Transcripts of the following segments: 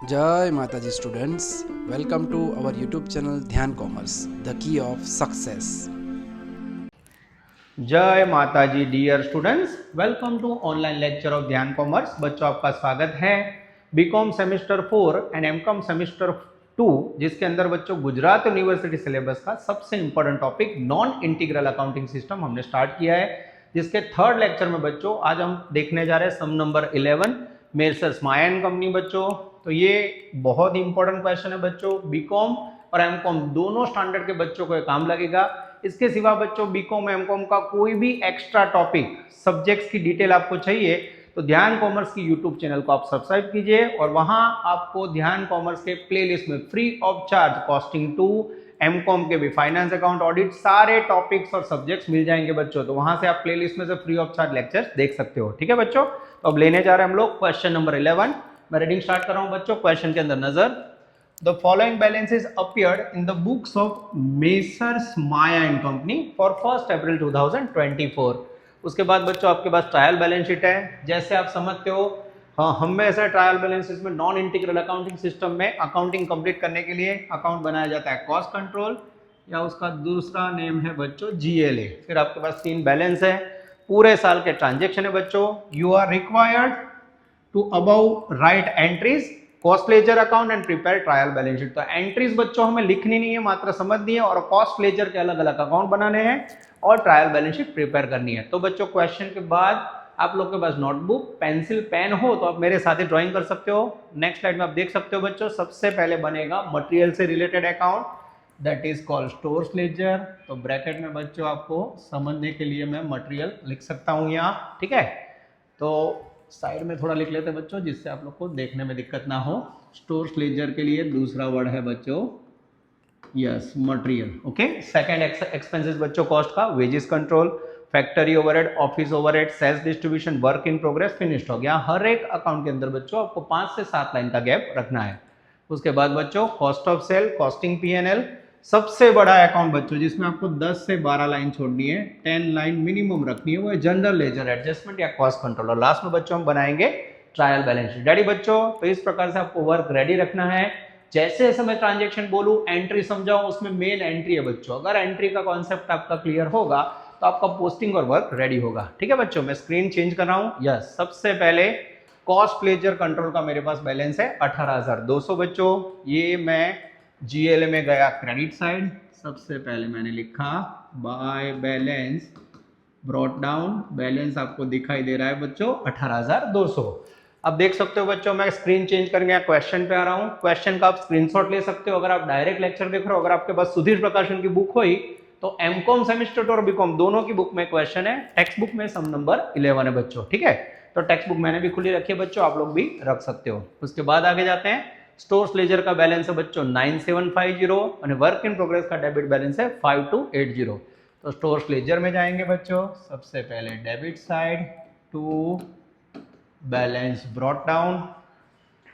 जय माता जी students, welcome to our YouTube channel Dhyan commerce, the key of success. जय माता जी dear students, welcome to online lecture of Dhyan commerce. बच्चों आपका स्वागत है BCom semester 4 and MCom semester 2, जिसके अंदर बच्चों गुजरात यूनिवर्सिटी सिलेबस का सबसे important topic non integral accounting system हमने स्टार्ट किया है, जिसके थर्ड लेक्चर में बच्चों आज हम देखने जा रहे हैं sum number 11 messrs Maya and company. बच्चों तो ये बहुत ही इंपॉर्टेंट क्वेश्चन है बच्चों, बीकॉम और एमकॉम दोनों स्टैंडर्ड के बच्चों को काम लगेगा। इसके सिवा बच्चों बीकॉम एमकॉम का कोई भी एक्स्ट्रा टॉपिक सब्जेक्ट्स की डिटेल आपको चाहिए तो ध्यान कॉमर्स की यूट्यूब चैनल को आप सब्सक्राइब कीजिए और वहां आपको ध्यान कॉमर्स के प्लेलिस्ट में free of charge costing 2 MCom के भी फाइनेंस अकाउंट ऑडिट सारे टॉपिक्स और सब्जेक्ट्स मिल जाएंगे बच्चों। तो वहां से आप प्लेलिस्ट में से फ्री ऑफ चार्ज लेक्चर्स देख सकते हो। ठीक है बच्चों, तो अब लेने जा रहे हैं हम लोग क्वेश्चन नंबर 11। मैं रीडिंग स्टार्ट कर रहा हूं बच्चों। क्वेश्चन के अंदर नजर, The following balances appeared in the books of Messrs Maya and Company for 1st April 2024। उसके बाद बच्चों आपके पास ट्रायल बैलेंस शीट है। जैसे आप समझते हो, हाँ, हम ऐसा ट्रायल बैलेंस में नॉन इंटीग्रल अकाउंटिंग सिस्टम में अकाउंटिंग कंप्लीट करने के लिए अकाउंट बनाया जाता है कॉस्ट कंट्रोल, या उसका दूसरा नेम है बच्चों GLA। फिर आपके पास 3 बैलेंस है, पूरे साल के ट्रांजेक्शन है बच्चों। यू आर रिक्वायर्ड टू अबाउ write entries cost ledger account and prepare trial balance sheet. तो एंट्रीज बच्चों हमें लिखनी नहीं है, मात्र समझनी है, और कॉस्ट लेजर के अलग अलग अकाउंट बनाने हैं और ट्रायल बैलेंस शीट प्रिपेयर करनी है। तो बच्चों क्वेश्चन के बाद आप लोग के पास नोटबुक पेंसिल पेन हो तो आप मेरे साथ ही ड्राइंग कर सकते हो। नेक्स्ट स्लाइड में आप देख सकते हो बच्चों, सबसे पहले बनेगा मटेरियल से related account, that is called stores ledger. तो ब्रैकेट में बच्चों आपको समझने के लिए मैं मटेरियल लिख सकता हूं यहाँ। ठीक है, तो साइड में थोड़ा लिख लेते हैं बच्चों, जिससे आप लोग को देखने में दिक्कत ना हो। स्टोर्स लेजर के लिए दूसरा वर्ड है बच्चों yes material. Okay, second expenses बच्चों कॉस्ट का wages control, factory overhead, office overhead, sales distribution, work in progress, finished हो गया। हर एक अकाउंट के अंदर बच्चों आपको 5 से 7 लाइन का गैप रखना है। उसके बाद बच्चों cost of cell, costing P&L, सबसे बड़ा अकाउंट बच्चों जिसमें आपको 10 से 12 लाइन छोड़नी है, 10 लाइन मिनिमम रखनी है, वो है जनरल लेजर एडजस्टमेंट या कॉस्ट कंट्रोल। और लास्ट में बच्चों हम बनाएंगे ट्रायल बैलेंस शीट। रेडी बच्चों? तो इस प्रकार से आपको वर्क रेडी रखना है। जैसे जैसे मैं ट्रांजेक्शन बोलूं, एंट्री समझाऊं, उसमें मेन एंट्री है बच्चों। अगर एंट्री का कॉन्सेप्ट आपका क्लियर होगा तो आपका पोस्टिंग और वर्क रेडी होगा। ठीक है बच्चों, मैं स्क्रीन चेंज कर रहा हूं। यस, सबसे पहले कॉस्ट लेजर कंट्रोल का मेरे पास बैलेंस है 18,200 बच्चों। ये मैं GLA में गया क्रेडिट साइड, सबसे पहले मैंने लिखा by balance brought down. Balance आपको दिखाई दे रहा है बच्चों 18,200। अब देख सकते हो बच्चों, मैं स्क्रीन चेंज करके क्वेश्चन पे आ रहा हूँ। क्वेश्चन का आप स्क्रीनशॉट ले सकते हो। अगर आप डायरेक्ट लेक्चर देख रहे हो, अगर आपके पास सुधीर प्रकाशन की बुक हुई तो एमकॉम सेमेस्टर 2 और बीकॉम दोनों की बुक में क्वेश्चन है। टेक्स्ट बुक में सम नंबर 11 है बच्चों। ठीक है, तो टेक्स्ट बुक मैंने भी खुली रखी है बच्चों, आप लोग भी रख सकते हो। उसके बाद आगे जाते हैं। स्टोर्स लेजर का बैलेंस है बच्चों 9750 और वर्क इन प्रोग्रेस का डेबिट बैलेंस है 5280। तो स्टोर्स लेजर में जाएंगे बच्चों, सबसे पहले debit side to balance brought down.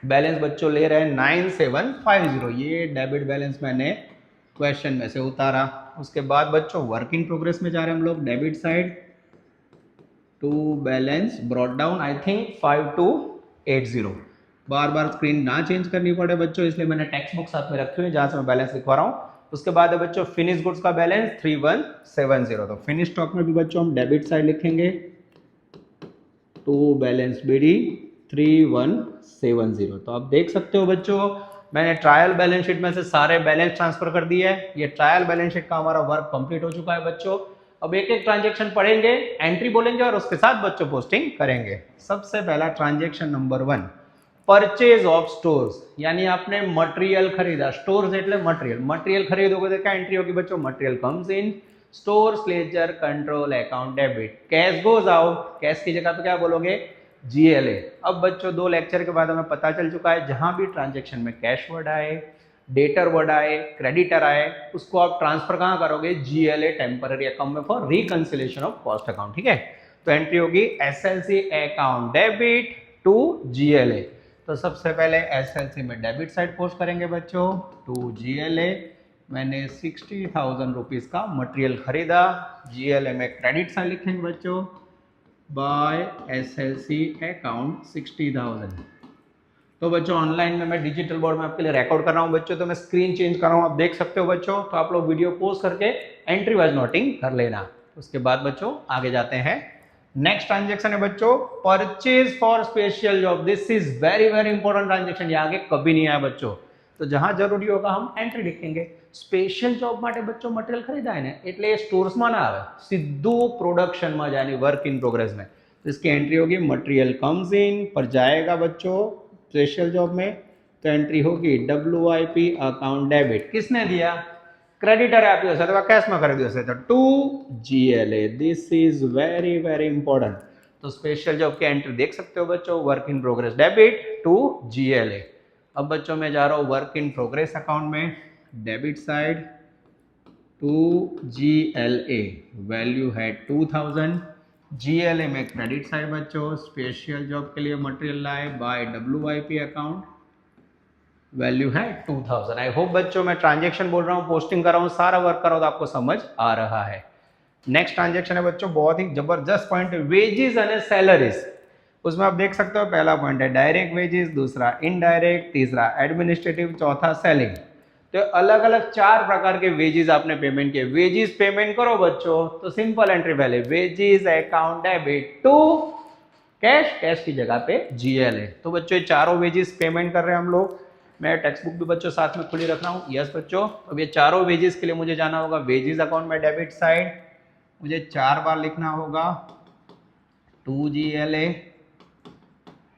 Balance बच्चों ले रहे हैं 9750, ये डेबिट बैलेंस मैंने क्वेश्चन में से उतारा। उसके बाद बच्चों वर्क इन प्रोग्रेस में जा रहे हैं हम लोग, debit side to balance brought down I think 5280। बार बार स्क्रीन ना चेंज करनी पड़े बच्चों, इसलिए मैंने टेक्स्ट बुक साथ में रखी हुई है जहां से मैं बैलेंस लिखवा रहा हूँ। उसके बाद है बच्चों फिनिश गुड्स का बैलेंस 3170। तो फिनिश स्टॉक में भी बच्चों हम डेबिट साइड लिखेंगे टू बैलेंस BD 3170। तो आप देख सकते हो बच्चों, मैंने ट्रायल बैलेंस शीट में से सारे बैलेंस ट्रांसफर कर दिए है। ये ट्रायल बैलेंस शीट का हमारा वर्क कंप्लीट हो चुका है बच्चों। अब एक एक ट्रांजेक्शन पढ़ेंगे, एंट्री बोलेंगे और उसके साथ बच्चों पोस्टिंग करेंगे। सबसे पहला transaction number 1, purchase of stores, यानी आपने मटेरियल खरीदा। स्टोर्स એટલે मटेरियल खरीदोगे तो क्या एंट्री होगी बच्चों? Material comes in stores ledger control account debit. Cash goes out, cash की जगह पे क्या बोलोगे? GLA। अब बच्चों 2 लेक्चर के बाद हमें पता चल चुका है, जहां भी ट्रांजेक्शन में कैश वर्ड आए, डेटर वर्ड आए, क्रेडिटर आए, उसको आप ट्रांसफर कहां करोगे? GLA टेम्पररी अकाउंट में for reconciliation of cost account. ठीक है, तो एंट्री होगी SLC account debit to GLA। तो सबसे पहले SLC में डेबिट साइड पोस्ट करेंगे बच्चों टू GLA। मैंने 60,000 रुपीज का मटेरियल खरीदा, GLA में क्रेडिट साइड लिखेंगे बच्चों बाय SLC अकाउंट 60,000। तो बच्चों ऑनलाइन में मैं डिजिटल बोर्ड में आपके लिए रिकॉर्ड कर रहा हूँ बच्चों, तो मैं स्क्रीन चेंज कर रहा हूँ, आप देख सकते हो बच्चों। तो आप लोग वीडियो पॉज करके एंट्री वाइज नोटिंग कर लेना। उसके बाद बच्चों आगे जाते हैं। नेक्स्ट ट्रांजेक्शन है बच्चों purchase for special job. This is very very important transaction, ये आगे कभी नहीं आया बच्चों, तो जहां जरूरी होगा हम एंट्री लिखेंगे। स्पेशल जॉब માટે बच्चों मटेरियल खरीदाय ने એટલે એ સ્ટોર્સમાં ના આવે, સીધું પ્રોડક્શનમાં જાય यानी वर्क इन प्रोग्रेस में। तो इसकी एंट्री होगी मटेरियल कम्स इन पर जाएगा बच्चों स्पेशल जॉब में, तो एंट्री होगी WIP अकाउंट डेबिट। किसने दिया? क्रेडिटर આપ્યો હશે અથવા કેશમાં ખરીદ્યો હશે તો to GLA। This is very very important. तो स्पेशल जॉब की एंट्री देख सकते हो बच्चों, work in progress debit to GLA। अब बच्चों मैं जा रहा हूँ वर्क इन प्रोग्रेस अकाउंट में, debit side to GLA, value है 2000। GLA में क्रेडिट साइड बच्चों स्पेशल जॉब के लिए मटेरियल लाए बाय WIP अकाउंट, वैल्यू है 2000। आई होप बच्चों मैं ट्रांजेक्शन बोल रहा हूँ, पोस्टिंग कर रहा हूँ, सारा वर्क कर रहा हूँ तो आपको समझ आ रहा है। नेक्स्ट ट्रांजेक्शन है बच्चों बहुत ही जबरदस्त पॉइंट, वेजेस एंड सैलरीज। उसमें आप देख सकते हो पहला पॉइंट है डायरेक्ट वेजेस, दूसरा इनडायरेक्ट, तीसरा एडमिनिस्ट्रेटिव, चौथा सेलिंग। तो अलग अलग 4 प्रकार के वेजेस आपने पेमेंट किए। वेजेस पेमेंट करो बच्चों तो सिंपल एंट्री पहले wages account debit to cash, cash की जगह पे GLA। तो बच्चों ये चारों वेजेस पेमेंट कर रहे हैं हम लोग। मैं टेक्स्ट बुक भी बच्चों साथ में खुली रख रहा हूँ। यस बच्चों, अब ये चारों वेजेस के लिए मुझे जाना होगा वेजेस अकाउंट में डेबिट साइड, मुझे 4 बार लिखना होगा 2 GLA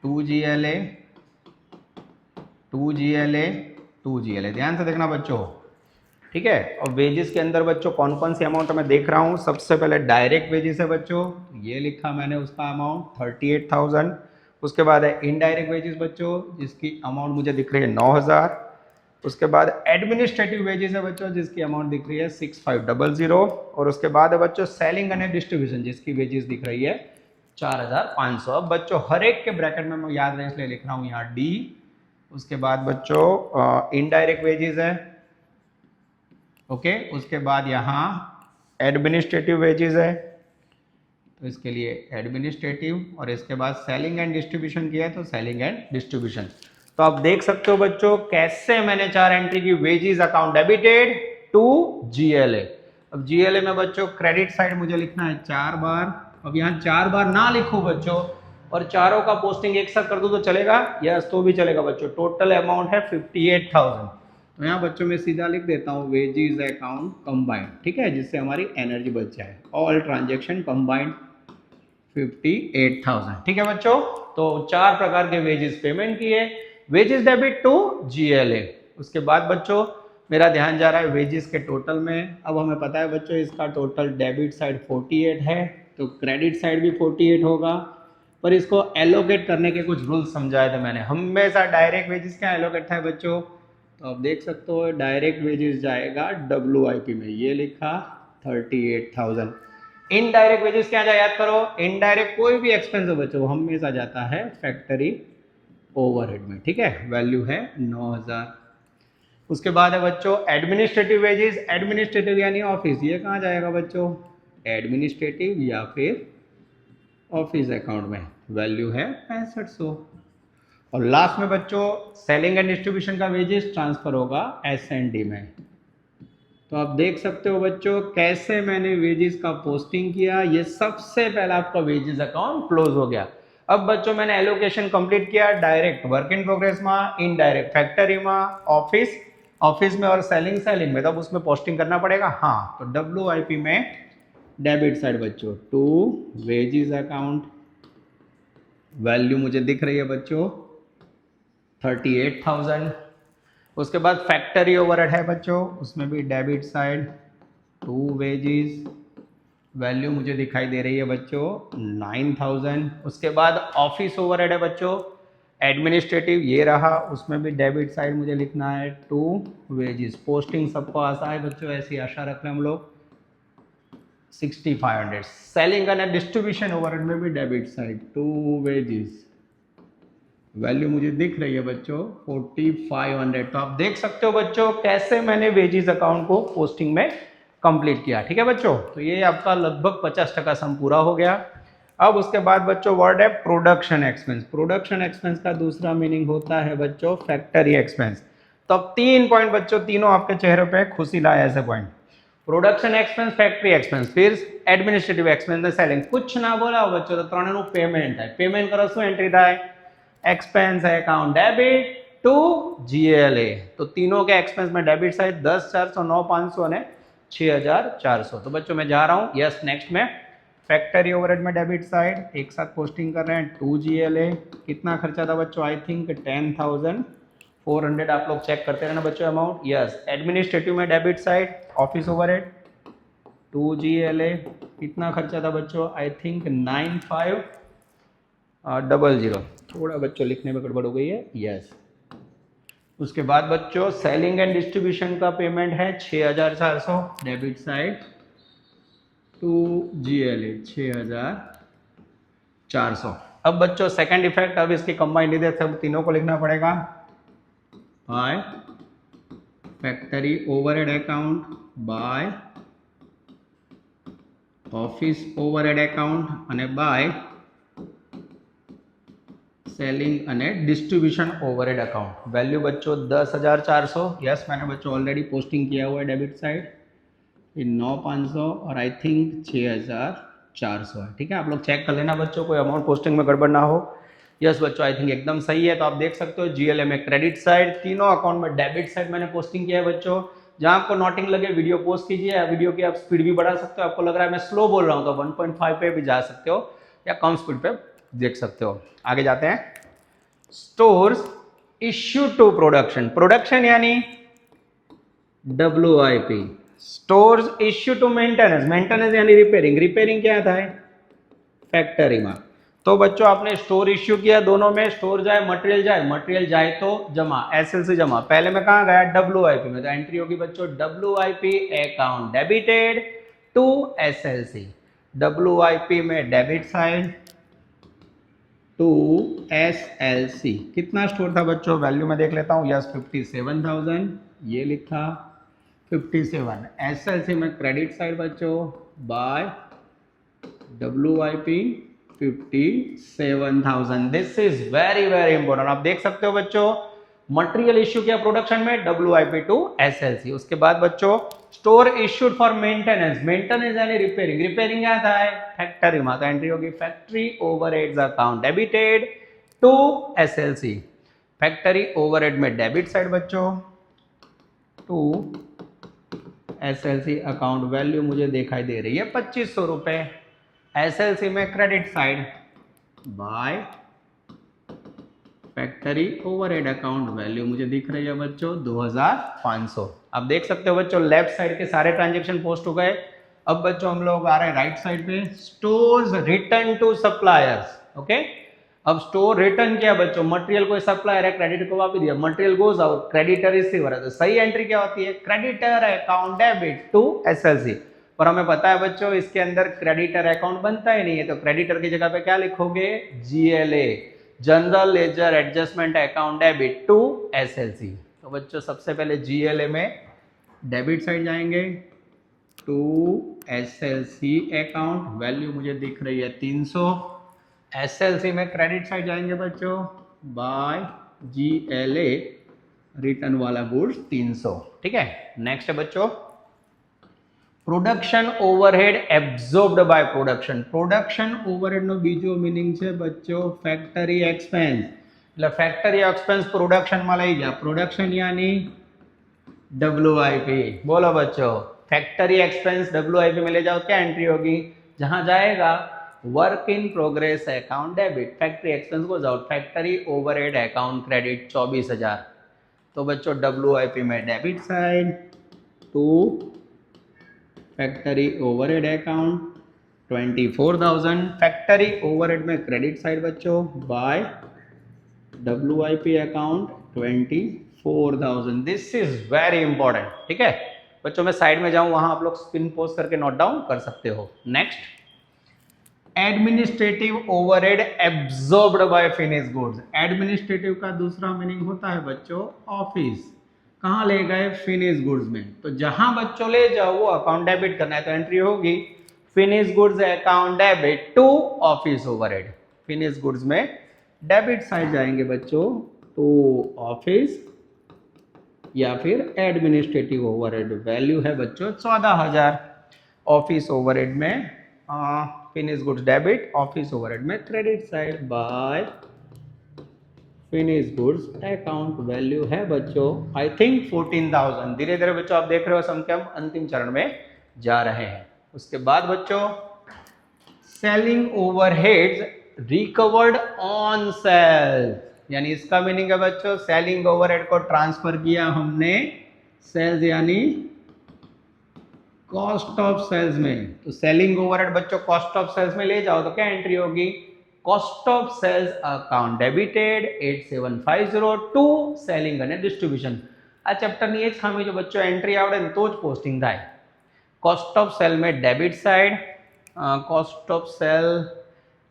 2 GLA 2 GLA 2 GLA। ध्यान से देखना बच्चों, ठीक है। और वेजेस के अंदर बच्चों कौन कौन सी अमाउंट मैं देख रहा हूँ। सबसे पहले डायरेक्ट वेजेस है बच्चों, ये लिखा मैंने उसका अमाउंट 38,000। उसके बाद है इनडायरेक्ट वेजेस बच्चों जिसकी अमाउंट मुझे दिख रही है 9,000। उसके बाद एडमिनिस्ट्रेटिव वेजेस है बच्चों जिसकी अमाउंट दिख रही है 6500। और उसके बाद है बच्चों सेलिंग एंड डिस्ट्रीब्यूशन जिसकी वेजेस दिख रही है 4,500। अब बच्चों हर एक के ब्रैकेट में मैं याद रहे इसलिए लिख रहा हूँ यहाँ D। उसके बाद बच्चों इनडायरेक्ट वेजेस है, ओके। उसके बाद यहाँ एडमिनिस्ट्रेटिव वेजेस है, तो इसके लिए एडमिनिस्ट्रेटिव, और इसके बाद सेलिंग एंड डिस्ट्रीब्यूशन किया है तो सेलिंग एंड डिस्ट्रीब्यूशन। तो आप देख सकते हो बच्चों कैसे मैंने 4 एंट्री की। Wages account debited to GLA। अब GLA में बच्चों क्रेडिट साइड मुझे लिखना है 4 बार। अब यहाँ 4 बार ना लिखूं बच्चों और चारों का पोस्टिंग एक साथ कर दूं तो चलेगा? यस, तो भी चलेगा बच्चों। टोटल अमाउंट है 58,000। तो यहाँ बच्चों में सीधा लिख देता हूँ वेजेस अकाउंट कंबाइंड, ठीक है, जिससे हमारी एनर्जी बच जाए। ऑल ट्रांजेक्शन कंबाइंड 58,000, ठीक है बच्चों। तो 4 प्रकार के वेजेस पेमेंट किए, वेजेस डेबिट टू GLA। उसके बाद बच्चों मेरा ध्यान जा रहा है वेजेस के टोटल में। अब हमें पता है बच्चों इसका टोटल डेबिट साइड 48 है, तो क्रेडिट साइड भी 48 होगा। पर इसको एलोकेट करने के कुछ रूल्स समझाए थे मैंने। हमेशा डायरेक्ट वेजेस क्या एलोकेट था बच्चों, तो आप देख सकते हो डायरेक्ट वेजेस जाएगा WIP में, ये लिखा 38,000। इनडायरेक्ट वेजेस क्या जाए याद करो, इनडायरेक्ट कोई भी एक्सपेंस हो बच्चों हमेशा जाता है फैक्ट्री ओवरहेड में, ठीक है, वैल्यू है 9,000। उसके बाद है बच्चों एडमिनिस्ट्रेटिव वेजेस। एडमिनिस्ट्रेटिव यानी ऑफिस, ये कहाँ जाएगा बच्चों, एडमिनिस्ट्रेटिव या फिर ऑफिस अकाउंट में, वैल्यू है 6500। और लास्ट में बच्चों सेलिंग एंड डिस्ट्रीब्यूशन का वेजेस ट्रांसफर होगा S&D में। तो आप देख सकते हो बच्चों कैसे मैंने वेजेस का पोस्टिंग किया। ये सबसे पहला आपका वेजेस अकाउंट क्लोज हो गया। अब बच्चों मैंने एलोकेशन कंप्लीट किया, डायरेक्ट वर्क इन प्रोग्रेस में, इनडायरेक्ट फैक्टरी में, ऑफिस में और सेलिंग में, तब उसमें पोस्टिंग करना पड़ेगा। हाँ, तो WIP में डेबिट साइड बच्चों टू वेजेस अकाउंट, वैल्यू मुझे दिख रही है बच्चों 38,000। उसके बाद फैक्टरी ओवरहेड है बच्चों, उसमें भी debit side to wages, value मुझे दिखाई दे रही है बच्चों 9,000। उसके बाद ऑफिस ओवरहेड है बच्चों एडमिनिस्ट्रेटिव, ये रहा, उसमें भी डेबिट साइड मुझे लिखना है टू वेजेस। पोस्टिंग सबको आशा है बच्चों, ऐसी आशा रख रहे हैं हम लोग 6500। सेलिंग एंड डिस्ट्रीब्यूशन ओवरहेड में भी debit side to wages, value मुझे दिख रही है बच्चों 4500। तो आप देख सकते हो बच्चों कैसे मैंने वेजेस अकाउंट को पोस्टिंग में कंप्लीट किया, ठीक है बच्चों। तो ये आपका लगभग 50% सम पूरा हो गया। अब उसके बाद बच्चों वर्ड है प्रोडक्शन एक्सपेंस। प्रोडक्शन एक्सपेंस का दूसरा मीनिंग होता है बच्चों फैक्ट्री एक्सपेंस। तो अब 3 पॉइंट बच्चों, तीनों आपके चेहरे पे खुशी लाए ऐसे point. Production expense, factory expense, फिर एडमिनिस्ट्रेटिव एक्सपेंस ने सेलिंग। कुछ ना बोला बच्चों तो ત્રણેનું પેમેન્ટ થાય। પેમેન્ટ કરો શું એન્ટ્રી થાય? Expense account debit to GLA. तो तीनों के एक्सपेंस में डेबिट साइड 10, 400, 9, 500 और 6400। तो बच्चों मैं जा रहा हूँ यस नेक्स्ट में फैक्ट्री ओवरहेड में डेबिट साइड एक साथ पोस्टिंग कर रहे हैं 2 जीएलए। कितना खर्चा था बच्चों? I think 10,400। आप लोग चेक करते रहना बच्चों अमाउंट। यस एडमिनिस्ट्रेटिव में debit side office overhead 2 GLA. कितना खर्चा था बच्चों? I think 9500। थोड़ा बच्चों लिखने में गड़बड़ हो गई है। यस उसके बाद बच्चों सेलिंग एंड डिस्ट्रीब्यूशन का पेमेंट है 6400 डेबिट साइड 2 जीएलए 6400। अब बच्चों सेकंड इफेक्ट, अब इसकी कंबाइन नहीं देते, सब तीनों को लिखना पड़ेगा by factory overhead account by office overhead account અને બાય सेलिंग અને डिस्ट्रीब्यूशन ओवरहेड अकाउंट। वैल्यू बच्चों 10,400। यस मैंने बच्चों ऑलरेडी पोस्टिंग किया हुआ है डेबिट साइड 9,500 और आई थिंक 6,400 है। ठीक है, आप लोग चेक कर लेना बच्चों, कोई अमाउंट पोस्टिंग में गड़बड़ ना हो। यस बच्चों आई थिंक एकदम सही है। तो आप देख सकते हो जीएलए में क्रेडिट साइड, तीनों अकाउंट में डेबिट साइड मैंने पोस्टिंग किया है बच्चों। जहां आपको नोटिंग लगे वीडियो पोस्ट कीजिए, वीडियो की आप स्पीड भी बढ़ा सकते हो। आपको लग रहा है मैं स्लो बोल रहा हूं तो 1.5 पे भी जा सकते हो या कम स्पीड पे देख सकते हो। आगे जाते हैं। Stores issue to production. Production यानी WIP। Stores issue to maintenance. Maintenance यानी रिपेयरिंग। रिपेयरिंग क्या था? फैक्ट्री में। तो बच्चों आपने स्टोर इश्यू किया, दोनों में स्टोर जाए मटेरियल जाए, मटेरियल जाए तो जमा, एसएलसी जमा। पहले में कहां गया? WIP में। तो एंट्री होगी बच्चों WIP account debited to SLC. WIP में डेबिट साइड टू एसएलसी। कितना स्टोर था बच्चों? वैल्यू में देख लेता हूं। यस 57,000 ये लिखा 57। एसएलसी में क्रेडिट साइड बच्चों by WIP 57,000। This is very very important. आप देख सकते हो बच्चों मटेरियल इश्यू किया प्रोडक्शन में WIP टू एसएलसी। उसके बाद बच्चों store issued for maintenance. Maintenance यानी रिपेयरिंग। रिपेयरिंग क्या था? फैक्ट्री में। तो एंट्री होगी factory overheads account debited to SLC. Factory overhead में डेबिट साइड बच्चों टू एसएलसी अकाउंट। वैल्यू मुझे दिखाई दे रही है 2500 रुपए। एसएलसी में credit side bye factory overhead account. Value मुझे दिख रही है बच्चों 2,500। अब देख सकते हो बच्चों लेफ्ट साइड के सारे ट्रांजैक्शन पोस्ट हो गए। अब बच्चों हम लोग आ रहे हैं राइट साइड पे। Stores return to suppliers. Okay, अब स्टोर रिटर्न किया बच्चों, मटेरियल कोई सप्लायर है क्रेडिट को वापस दिया, material goes out, creditor receiver है। तो सही एंट्री क्या होती है? Creditor account debit to SLC. पर हमें पता है बच्चों इसके अंदर क्रेडिटर अकाउंट बनता ही नहीं है, तो क्रेडिटर की जगह पे क्या लिखोगे? GLA general ledger adjustment account debit to SLC. तो बच्चों सबसे पहले GLA में डेबिट साइड जाएंगे टू एसएलसी अकाउंट। वैल्यू मुझे दिख रही है 300। एसएलसी में क्रेडिट साइड जाएंगे बच्चों बाय GLA रिटर्न वाला गुड्स 300। ठीक है, नेक्स्ट है बच्चों production overhead absorbed by production. Production overhead નો બીજો મીનિંગ છે બચ્ચો ફેક્ટરી એક્સપેન્સ। એટલે ફેક્ટરી એક્સપેન્સ પ્રોડક્શન માં લઈ જા। પ્રોડક્શન यानी WIP। बोलो बच्चों फैक्टरी एक्सपेंस WIP में ले जाओ, क्या एंट्री होगी? जहां जाएगा work in progress account debit, factory expense goes out, factory overhead account credit 24,000। तो बच्चों WIP में debit side to factory overhead account 24,000। Factory overhead में क्रेडिट साइड बच्चों by WIP account 24,000। This is very important. ठीक है बच्चों, मैं side में जाऊं वहां आप लोग स्पिन पोस्ट करके नोट डाउन कर सकते हो। Next administrative overhead absorbed by finish goods. Administrative का दूसरा मीनिंग होता है बच्चों ऑफिस। कहाँ ले गए? फिनिश गुड्स में। तो जहां बच्चों ले जाओ वो अकाउंट डेबिट करना है, तो एंट्री होगी finish goods account debit to office overhead. Finish goods में डेबिट साइड जाएंगे बच्चों टू ऑफिस या फिर एडमिनिस्ट्रेटिव ओवरहेड। वैल्यू है बच्चों 14,000। ऑफिस ओवरहेड में finish goods debit, office overhead में credit side by finish goods account. Value है बच्चों आई थिंक 14,000। धीरे धीरे बच्चों आप देख रहे हो सम के हम अंतिम चरण में जा रहे हैं। उसके बाद बच्चों selling overheads recovered on sale, यानी इसका मीनिंग है बच्चों सेलिंग ओवरहेड को ट्रांसफर किया हमने सेल्स यानी कॉस्ट ऑफ सेल्स में। तो सेलिंग ओवरहेड बच्चों कॉस्ट ऑफ सेल्स में ले जाओ तो क्या एंट्री होगी, cost of sales account debited 8750 to selling અને ડિસ્ટ્રીબ્યુશન। આ ચેપ્ટરની એ જ ખામી જો બચ્ચો એન્ટ્રી આવડે ને તો જ પોસ્ટિંગ થાય। कॉस्ट ऑफ सेल में debit side, cost of sale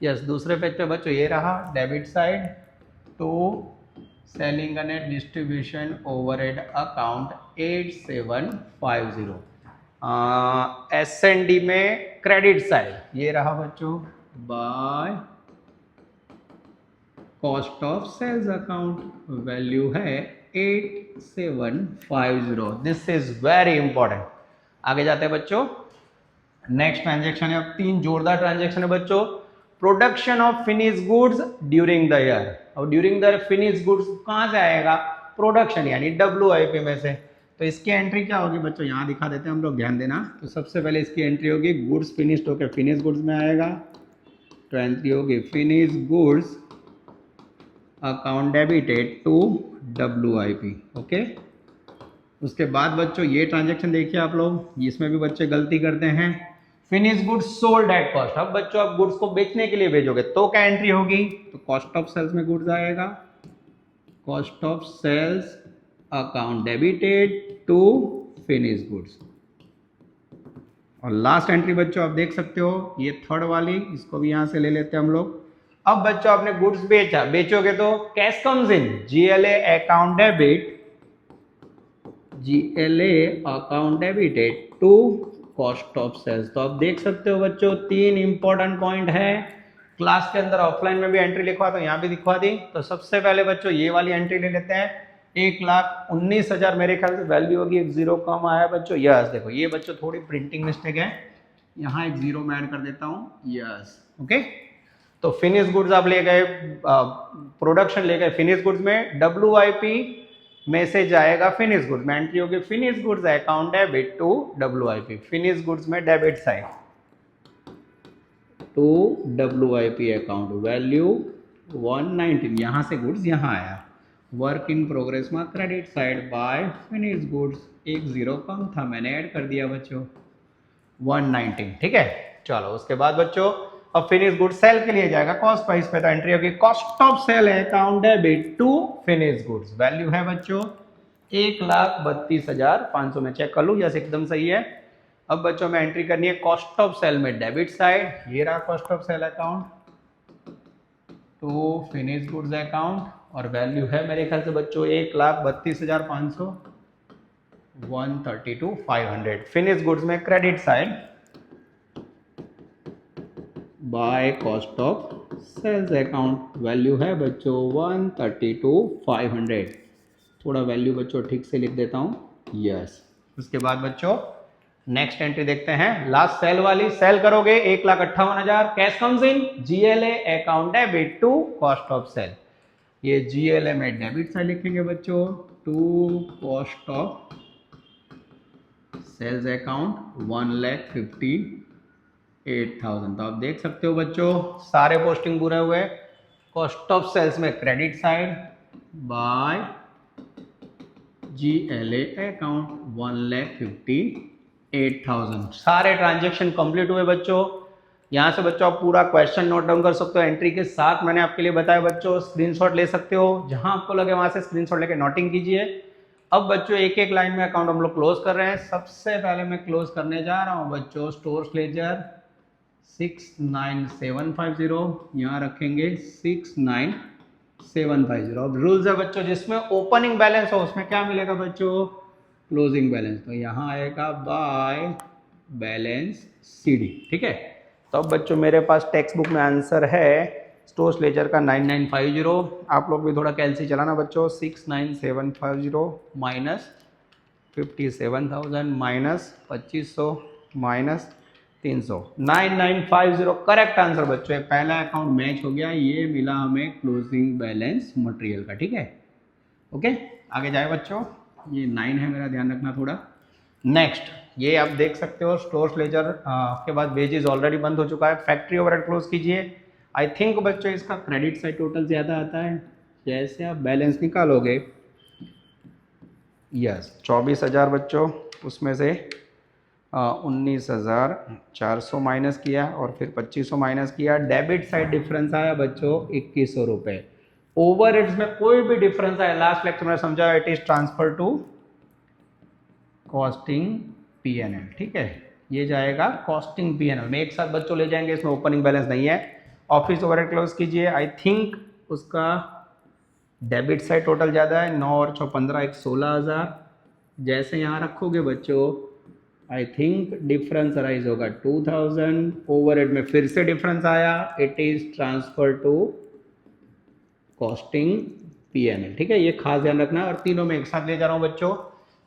yes दूसरे पेज पे बच्चों ये रहा डेबिट साइड टू सेलिंग અને ડિસ્ટ્રીબ્યુશન ओवरहेड अकाउंट 8750। एस&डी में क्रेडिट साइड ये रहा बच्चों by cost of sales account. Value है 8750। This is very important. आगे जाते हैं बच्चों, नेक्स्ट ट्रांजेक्शन है, अब 3 जोरदार ट्रांजेक्शन है बच्चों। Production of finish goods during the year. और ड्यूरिंग द फिनिश गुड्स कहाँ से आएगा, प्रोडक्शन यानी WIP में से। तो इसकी एंट्री क्या होगी बच्चों, यहाँ दिखा देते हैं हम लोग, ध्यान देना। तो सबसे पहले इसकी एंट्री होगी गुड्स फिनिश्ड होकर फिनिश गुड्स में आएगा, तो एंट्री होगी finish goods account debited to WIP। Okay, उसके बाद बच्चों ये ट्रांजेक्शन देखिए आप लोग, इसमें भी बच्चे गलती करते हैं। Finish goods sold at cost. अब बच्चों आप गुड्स को बेचने के लिए भेजोगे तो क्या एंट्री होगी, तो कॉस्ट ऑफ सेल्स में गुड्स आएगा, cost of sales account debited to finish goods. और लास्ट एंट्री बच्चों आप देख सकते हो ये थर्ड वाली, इसको भी यहां से ले लेते हैं हम लोग। अब बच्चों आपने गुड्स बेचा, बेचोगे तो cash comes in, GLA account debit, GLA account debited to cost of sales. तो आप देख सकते हो बच्चों 3 इंपॉर्टेंट पॉइंट है। क्लास के अंदर ऑफलाइन में भी एंट्री लिखवा तो यहाँ भी दिखवा दी। तो सबसे पहले बच्चों ये वाली एंट्री ले लेते हैं, 1,19,000 मेरे ख्याल से वैल्यू होगी, एक जीरो कम आया बच्चों। यस देखो ये बच्चों थोड़ी प्रिंटिंग मिस्टेक है, यहाँ एक जीरो में ऐड कर देता हूँ। यस ओके, तो फिनिश गुड्स आप ले गए, प्रोडक्शन ले गए फिनिश गुड्स में, WIP में से जाएगा फिनिश गुड्स में, एंट्री होगी finish goods account debit to WIP। Finish goods में debit side to WIP account, value 119, यहाँ से गुड्स यहाँ आया। वर्क इन प्रोग्रेस में credit side by finish goods, एक जीरो कम था मैंने ऐड कर दिया बच्चों 119। ठीक है, चलो उसके बाद बच्चों अब फिनिश गुड्स सेल के लिए जाएगा कॉस्ट प्राइस पे, तो एंट्री होगी cost of sale account debit to finish goods. Value है बच्चों 1,32,500 में चेक कर लूँ, यस एकदम सही है। अब बच्चों में एंट्री करनी है कॉस्ट ऑफ सेल में डेबिट साइड, ये रहा cost of sale account to finish goods account, और वैल्यू है मेरे ख्याल से बच्चों 1,32,500, 132,500। फिनिश गुड्स में credit side by cost of sales account, value है बच्चों 132,500। थोड़ा वैल्यू बच्चों ठीक से लिख देता हूँ, यस। उसके बाद बच्चों नेक्स्ट एंट्री देखते हैं, लास्ट सेल वाली। सेल करोगे 1,58,000, cash comes in, GLA account debit to cost of sale. ये GLA में डेबिट साइड लिखेंगे बच्चों to cost of sales account 1,58,000। तो आप देख सकते हो बच्चों सारे पोस्टिंग पूरे हुए। कॉस्ट ऑफ सेल्स में credit side bye GLA account 1,58,000। सारे ट्रांजेक्शन कंप्लीट हुए बच्चों। यहाँ से बच्चों आप पूरा क्वेश्चन नोट डाउन कर सकते हो, एंट्री के साथ मैंने आपके लिए बताया बच्चों। स्क्रीनशॉट ले सकते हो, जहां आपको लगे वहां से स्क्रीनशॉट लेके नोटिंग कीजिए। अब बच्चों एक एक लाइन में अकाउंट हम लोग क्लोज कर रहे हैं। सबसे पहले मैं क्लोज करने जा रहा हूं बच्चों स्टोर्स लेजर 69750, यहाँ रखेंगे 69750। अब रूल्स है बच्चों, जिसमें ओपनिंग बैलेंस हो उसमें क्या मिलेगा बच्चों, क्लोजिंग बैलेंस। तो यहाँ आएगा बाय बैलेंस CD, ठीक है। तो अब बच्चों मेरे पास टेक्स्ट बुक में आंसर है स्टोर्स लेजर का 9950। आप लोग भी थोड़ा कैलसी चलाना बच्चों। 69750 minus 57,000 minus 2500 minus 300, 9950 correct answer बच्चों। ये पहला अकाउंट मैच हो गया, ये मिला हमें क्लोजिंग बैलेंस मटेरियल का, ठीक है। ओके, आगे जाए बच्चों। ये 9 है मेरा, ध्यान रखना थोड़ा। नेक्स्ट ये आप देख सकते हो स्टोर्स लेजर के बाद वेजेस ऑलरेडी बंद हो चुका है। फैक्ट्री ओवरहेड क्लोज कीजिए। आई थिंक बच्चों इसका क्रेडिट साइड टोटल ज़्यादा आता है। जैसे आप बैलेंस निकालोगे, यस 24,000 बच्चों, उसमें से 19,400 माइनस किया और फिर 2500 माइनस किया। डेबिट साइड डिफरेंस आया बच्चों 2100 रुपये। ओवर में कोई भी डिफरेंस आया, लास्ट लेक्चर में समझा, it is transfer to costing P&L, ठीक है। ये जाएगा कॉस्टिंग P&L में, एक साथ बच्चों ले जाएंगे, इसमें ओपनिंग बैलेंस नहीं है। ऑफिस ओवरहेड क्लोज कीजिए। आई थिंक उसका डेबिट साइड टोटल ज़्यादा है, 9 और 6 15, एक 16,000। जैसे यहाँ रखोगे बच्चों, आई थिंक डिफरेंस अराइज होगा 2000। ओवरहेड में फिर से डिफरेंस आया, it is transfer to costing P&L, ठीक है। ये खास ध्यान रखना। और तीनों में एक साथ ले जा रहा हूँ बच्चों।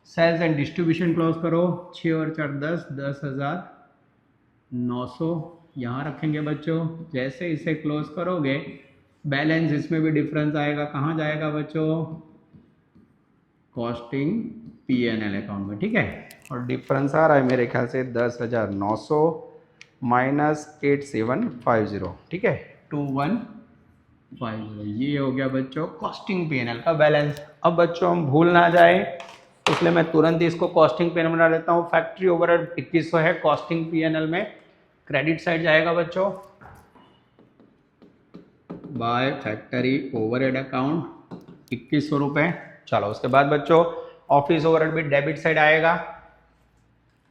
सेल्स एंड डिस्ट्रीब्यूशन क्लोज करो, 6 और 4 10, 10,900 यहाँ रखेंगे बच्चों। जैसे इसे क्लोज करोगे, बैलेंस इसमें भी डिफरेंस आएगा, कहाँ जाएगा बच्चों, कॉस्टिंग P&L अकाउंट में, ठीक है। और डिफरेंस आ रहा है मेरे ख्याल से 10,900 माइनस 8750, ठीक है, 2150। ये हो गया बच्चों कॉस्टिंग P&L का बैलेंस। अब बच्चों हम भूल ना जाए, इसलिए मैं तुरंत ही इसको कॉस्टिंग P&L बना लेता हूँ। फैक्ट्री ओवरहेड 2100 है कॉस्टिंग P&L में। क्रेडिट साइड जाएगा बच्चों बाय फैक्ट्री ओवरहेड अकाउंट 2100 रुपये। चलो उसके बाद बच्चों ऑफिस ओवरहेड भी डेबिट साइड आएगा।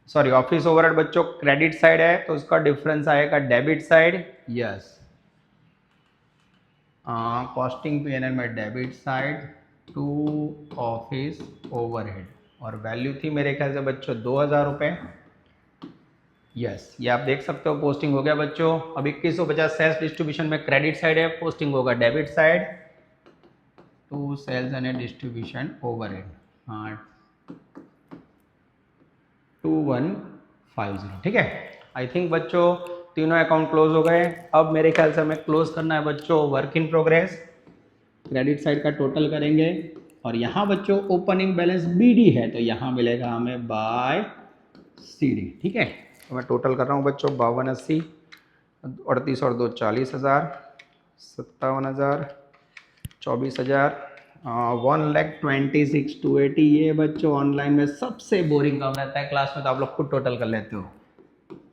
सॉरी, ऑफिस ओवरहेड बच्चों क्रेडिट साइड है, तो उसका डिफरेंस आएगा debit side. Yes, costing P&L में debit side to office overhead, और वैल्यू थी मेरे ख्याल से बच्चों 2,000 रुपये। यस, ये आप देख सकते हो पोस्टिंग हो गया बच्चों। अब 2150 सेल्स डिस्ट्रीब्यूशन में क्रेडिट साइड है, पोस्टिंग होगा debit side to sales and distribution overhead, हाँ 2150, ठीक है। आई थिंक बच्चों तीनों अकाउंट क्लोज हो गए। अब मेरे ख्याल से हमें क्लोज करना है बच्चों work in progress. Credit side का टोटल करेंगे, और यहाँ बच्चों ओपनिंग बैलेंस BD है, तो यहाँ मिलेगा हमें बाय CD, ठीक है। तो मैं टोटल कर रहा हूँ बच्चों 5280, 38 और 2 40,000, 57,000, 24,000, 1,26,280। ये बच्चों ऑनलाइन में सबसे बोरिंग काम रहता है, क्लास में तो आप लोग खुद टोटल कर लेते हो।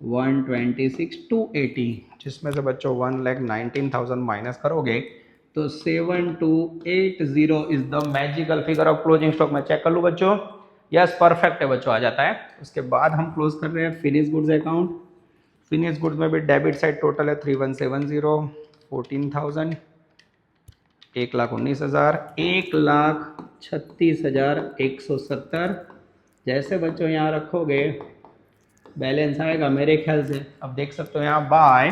126,280, जिसमें से बच्चों 1,19,000 माइनस करोगे तो 7280 is the magical figure of closing stock. में चेक कर लूँ बच्चों, यस परफेक्ट है बच्चों, आ जाता है। उसके बाद हम क्लोज कर रहे हैं finish goods account. Finish goods में भी डेबिट साइड टोटल है 3170, 14,000, 1,19,000, 1,36,170। जैसे बच्चों यहाँ रखोगे बैलेंस आएगा मेरे ख्याल से, अब देख सकते हो यहाँ by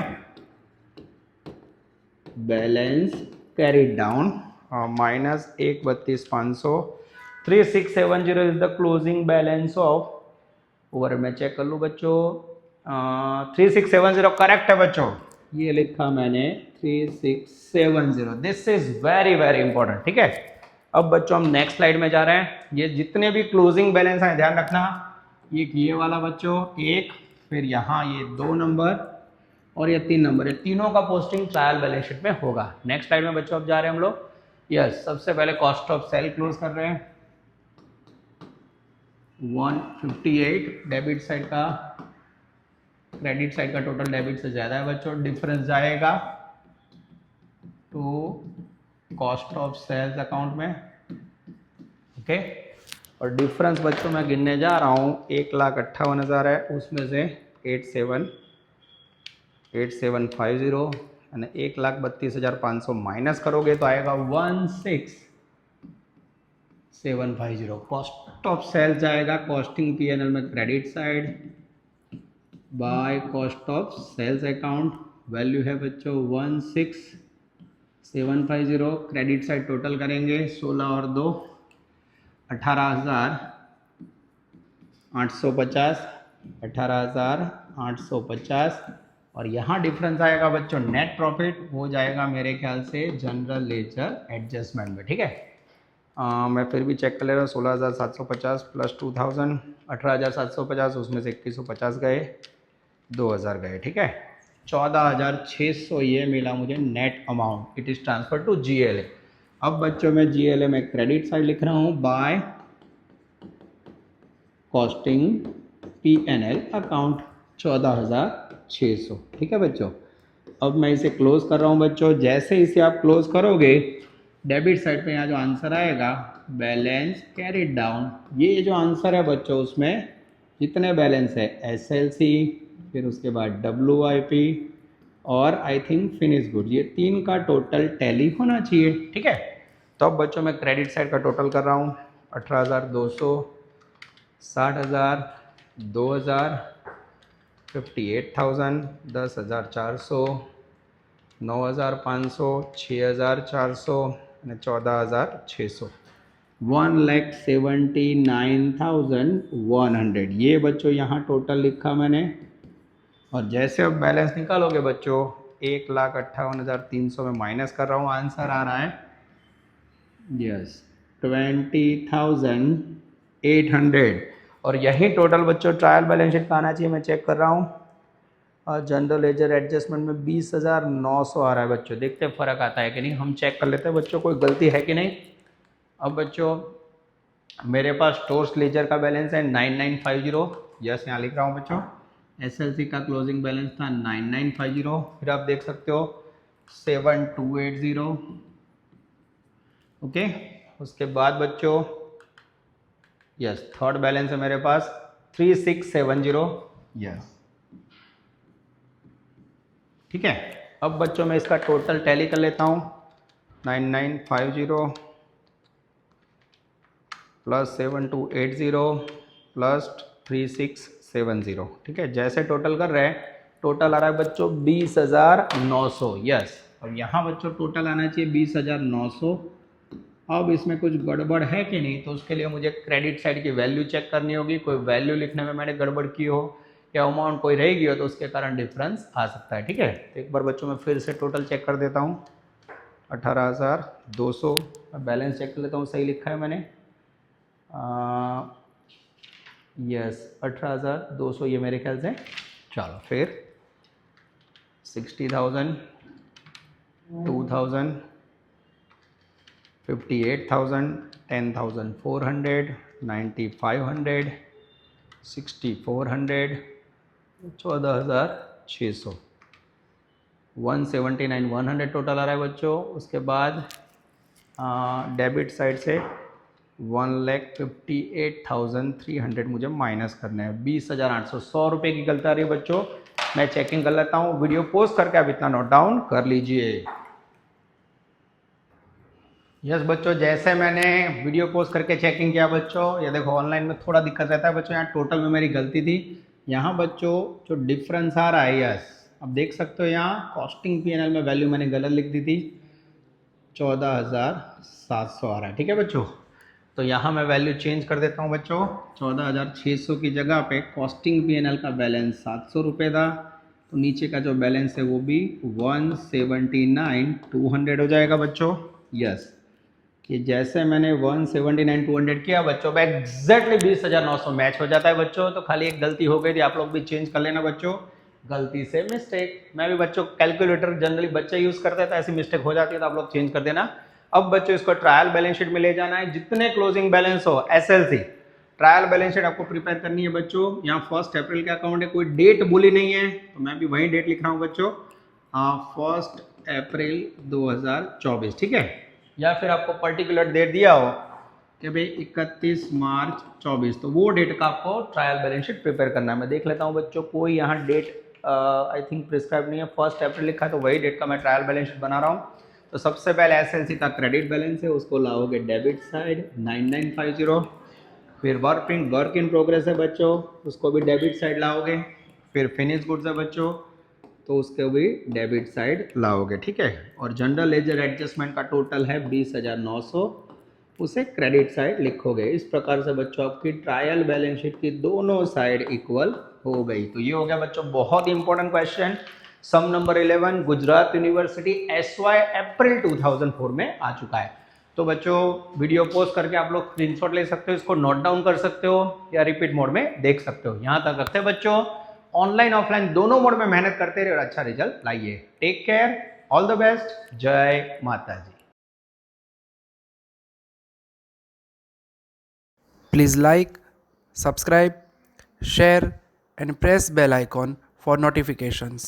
balance carried down minus 1,32,500, 3,670 is the closing balance of over. मैं चेक कर लूँ बच्चों, 3,670 करेक्ट है बच्चों, ये लिखा मैंने 3,670। This is very very important, ठीक है। अब बच्चों हम नेक्स्ट स्लाइड में जा रहे हैं। ये जितने भी क्लोजिंग बैलेंस हैं ध्यान रखना, एक ये वाला बच्चों, एक फिर यहाँ ये 2 नंबर और ये 3 नंबर, ये तीनों का पोस्टिंग ट्रायल बैलेंस शीट में होगा। नेक्स्ट स्लाइड में बच्चों अब जा रहे हैं हम लोग। यस, सबसे पहले कॉस्ट ऑफ सेल क्लोज कर रहे हैं 158। डेबिट साइड का क्रेडिट साइड का टोटल डेबिट से ज़्यादा है बच्चों, डिफरेंस जाएगा तो कॉस्ट ऑफ सेल्स अकाउंट में, ओके। और डिफरेंस बच्चों मैं गिनने जा रहा हूँ, 1,58,000 है, उसमें से 8750 यानी 1,32,500 माइनस करोगे तो आएगा 16,750। कॉस्ट ऑफ सेल्स जाएगा कॉस्टिंग P&L में credit side by cost of sales account, value है बच्चों 16750। क्रेडिट साइड टोटल करेंगे 16 और 2 18,850, 18,850। और यहाँ डिफरेंस आएगा बच्चों नेट प्रॉफिट, वो जाएगा मेरे ख्याल से जनरल लेजर एडजस्टमेंट में। ठीक है, मैं फिर भी चेक कर ले रहा हूँ। 16,750 प्लस 2000 18,750, उसमें से 2150 गए, 2000 गए। ठीक है, 14,600 ये मिला मुझे net amount. It is transfer to GLA। अब बच्चों मैं GLA में क्रेडिट साइड लिख रहा हूँ बाय कॉस्टिंग P&L अकाउंट 14,600। ठीक है बच्चों, अब मैं इसे क्लोज कर रहा हूँ बच्चों। जैसे इसे आप क्लोज करोगे, डेबिट साइड पे यहाँ जो आंसर आएगा बैलेंस कैरिड डाउन, ये जो आंसर है बच्चों उसमें जितने बैलेंस है SLC, फिर उसके बाद WIP और आई थिंक फिनिश गुड, ये 3 का टोटल टैली होना चाहिए। ठीक है, तो अब बच्चों मैं क्रेडिट साइड का टोटल कर रहा हूँ 18,200, 60,000, 2,000, 58,000, 10,400, 9,500, 6,400 અને 14,600, 1,79,100। ये बच्चों यहाँ टोटल लिखा मैंने। और जैसे अब बैलेंस निकालोगे बच्चों 1,58,300 में माइनस कर रहा हूँ, आंसर आ रहा है यस 20,800। और यही टोटल बच्चों ट्रायल बैलेंस शीट का आना चाहिए। मैं चेक कर रहा हूँ और जनरल लेजर एडजस्टमेंट में 20,900 आ रहा है बच्चों। देखते हैं फ़र्क आता है कि नहीं, हम चेक कर लेते हैं बच्चों कोई गलती है कि नहीं। अब बच्चों मेरे पास स्टोर्स लेजर का बैलेंस है 9950, यस यहाँ लिख रहा हूँ बच्चों। SLC का क्लोजिंग बैलेंस था 9950, फिर आप देख सकते हो 7280। ओके, उसके बाद बच्चों यस थर्ड बैलेंस है मेरे पास 3670, यस ठीक है। अब बच्चों मैं इसका टोटल टैली कर लेता हूँ 9950 प्लस 7280 प्लस 3670। ठीक है, जैसे टोटल कर रहे हैं टोटल आ रहा है बच्चों 20,900, यस। अब यहाँ बच्चों टोटल आना चाहिए 20,900। अब इसमें कुछ गड़बड़ है कि नहीं, तो उसके लिए मुझे क्रेडिट साइड की वैल्यू चेक करनी होगी। कोई वैल्यू लिखने में मैंने गड़बड़ की हो या अमाउंट कोई रहेगी हो तो उसके कारण डिफरेंस आ सकता है। ठीक है, तो एक बार बच्चों मैं फिर से टोटल चेक कर देता हूँ 18,200। बैलेंस चेक कर लेता हूँ सही लिखा है मैंने, यस 18,200 ये मेरे ख्याल से। चलो फिर 60,000, 2,000, 58,000, 10,400, 9,500, 6,400, 14,600, 179,100 टोटल आ रहा है बच्चों। उसके बाद डेबिट साइड से 1,58,300 मुझे माइनस करना है। 20,800, 100 रुपये की गलती आ रही है बच्चों। मैं चेकिंग कर लेता हूँ, वीडियो पोस्ट करके आप इतना नोट डाउन कर लीजिए। यस बच्चों, जैसे मैंने वीडियो पोस्ट करके चेकिंग किया बच्चों, ये देखो ऑनलाइन में थोड़ा दिक्कत रहता है बच्चों। यहाँ टोटल में मेरी गलती थी। यहाँ बच्चों जो डिफरेंस आ रहा है, यस अब देख सकते हो यहाँ कॉस्टिंग P&L में वैल्यू मैंने गलत लिख दी थी, 14,700 आ रहा है। ठीक है बच्चों, तो यहाँ मैं वैल्यू चेंज कर देता हूँ बच्चों। 14,600 की जगह पे कॉस्टिंग P&L का बैलेंस 700 रुपये था, तो नीचे का जो बैलेंस है वो भी 179,200 हो जाएगा बच्चों। यस, कि जैसे मैंने 179,200 किया बच्चों, अब एग्जैक्टली 20,900 मैच हो जाता है बच्चों। तो खाली एक गलती हो गई थी, आप लोग भी चेंज कर लेना बच्चों, गलती से मिस्टेक। मैं भी बच्चों कैलकुलेटर जनरली बच्चे यूज करते हैं तो ऐसी मिस्टेक हो जाती है, तो आप लोग चेंज कर देना। अब बच्चों इसको ट्रायल बैलेंस शीट में ले जाना है, जितने क्लोजिंग बैलेंस हो SLC ट्रायल बैलेंस शीट आपको प्रिपेयर करनी है बच्चों। यहाँ 1 अप्रैल का अकाउंट है, कोई डेट भूली नहीं है, तो मैं भी वही डेट लिख रहा हूँ बच्चों, 1 अप्रैल 2024। ठीक है, या फिर आपको पर्टिकुलर डेट दिया हो कि भाई 31 मार्च 24, तो वो डेट का आपको ट्रायल बैलेंस शीट प्रिपेयर करना है। मैं देख लेता हूँ बच्चों, कोई यहाँ डेट आई थिंक प्रिस्क्राइब नहीं है, 1 अप्रैल लिखा है, तो वही डेट का मैं ट्रायल बैलेंस शीट बना रहा हूँ। तो सबसे पहले SLC का क्रेडिट बैलेंस है, उसको लाओगे डेबिट साइड 9950। फिर वर्क इन प्रोग्रेस है बच्चों, उसको भी डेबिट साइड लाओगे फिर फिनिश गुड्स है बच्चों, तो उसके भी डेबिट साइड लाओगे, ठीक है। और जनरल लेजर एडजस्टमेंट का टोटल है 20,900, उसे क्रेडिट साइड लिखोगे। इस प्रकार से बच्चों आपकी ट्रायल बैलेंस शीट की दोनों साइड इक्वल हो गई। तो ये हो गया बच्चों बहुत इंपॉर्टेंट क्वेश्चन। सम नंबर 11 गुजरात यूनिवर्सिटी SY अप्रैल 2004 में आ चुका है। तो बच्चों वीडियो पॉज करके आप लोग स्क्रीनशॉट ले सकते हो, इसको नोट डाउन कर सकते हो या रिपीट मोड में देख सकते हो। यहाँ तक रखते हैं बच्चों, ऑनलाइन ऑफलाइन दोनों मोड में मेहनत करते रहिए और अच्छा रिजल्ट लाइए। Take care, all the best, जय माता जी। Please like, subscribe, share and press bell icon for notifications.